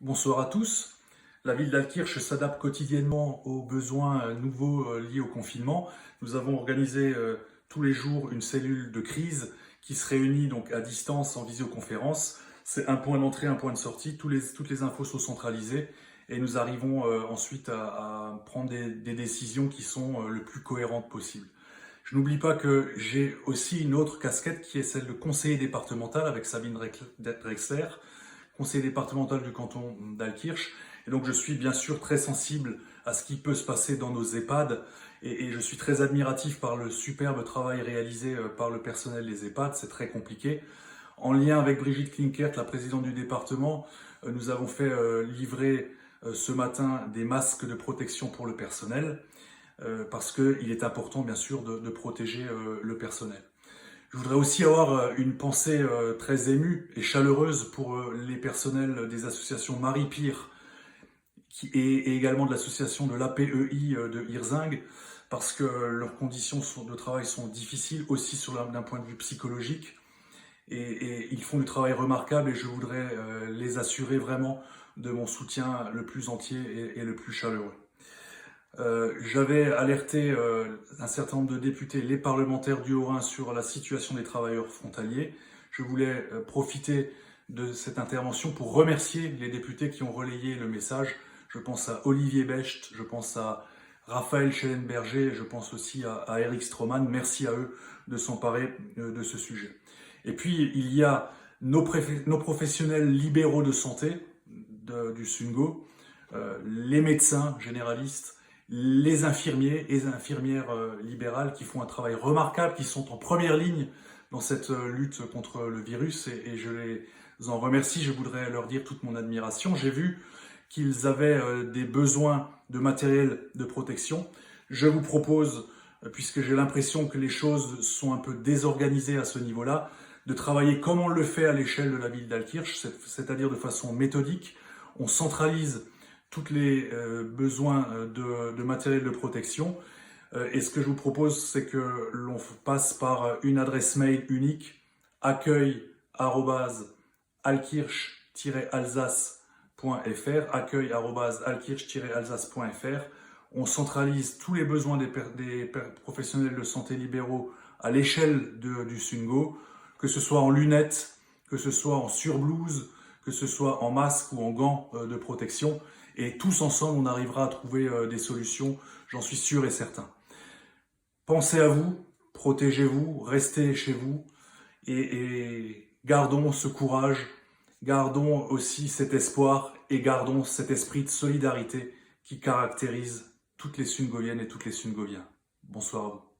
Bonsoir à tous. La ville d'Altkirch s'adapte quotidiennement aux besoins nouveaux liés au confinement. Nous avons organisé tous les jours une cellule de crise qui se réunit donc à distance en visioconférence. C'est un point d'entrée, un point de sortie. Toutes les infos sont centralisées et nous arrivons ensuite à prendre des décisions qui sont le plus cohérentes possible. Je n'oublie pas que j'ai aussi une autre casquette qui est celle de conseiller départemental avec Sabine Drexler, conseiller départemental du canton d'Altkirch. Et donc je suis bien sûr très sensible à ce qui peut se passer dans nos EHPAD et je suis très admiratif par le superbe travail réalisé par le personnel des EHPAD. C'est très compliqué. En lien avec Brigitte Klinkert, la présidente du département, nous avons fait livrer ce matin des masques de protection pour le personnel parce qu'il est important bien sûr de protéger le personnel. Je voudrais aussi avoir une pensée très émue et chaleureuse pour les personnels des associations Marie-Pire et également de l'association de l'APEI de Hirzing, parce que leurs conditions de travail sont difficiles aussi d'un point de vue psychologique. Et ils font du travail remarquable et je voudrais les assurer vraiment de mon soutien le plus entier et le plus chaleureux. J'avais alerté un certain nombre de députés, les parlementaires du Haut-Rhin, sur la situation des travailleurs frontaliers. Je voulais profiter de cette intervention pour remercier les députés qui ont relayé le message. Je pense à Olivier Becht, je pense à Raphaël Schellenberger, je pense aussi à Eric Stroman. Merci à eux de s'emparer de ce sujet. Et puis, il y a nos professionnels libéraux de santé du SUNGO, les médecins généralistes, les infirmiers et les infirmières libérales qui font un travail remarquable, qui sont en première ligne dans cette lutte contre le virus et je les en remercie, je voudrais leur dire toute mon admiration. J'ai vu qu'ils avaient des besoins de matériel de protection. Je vous propose, puisque j'ai l'impression que les choses sont un peu désorganisées à ce niveau-là, de travailler comme on le fait à l'échelle de la ville d'Altkirch, c'est-à-dire de façon méthodique. On centralise tous les besoins de matériel de protection. Et ce que je vous propose, c'est que l'on passe par une adresse mail unique, accueil@altkirch-alsace.fr, accueil@altkirch-alsace.fr. On centralise tous les besoins des professionnels de santé libéraux à l'échelle du SUNGO, que ce soit en lunettes, que ce soit en surblouse, que ce soit en masque ou en gants de protection. Et tous ensemble, on arrivera à trouver des solutions, j'en suis sûr et certain. Pensez à vous, protégez-vous, restez chez vous et gardons ce courage, gardons aussi cet espoir et gardons cet esprit de solidarité qui caractérise toutes les Sungoviennes et toutes les Sungoviens. Bonsoir à vous.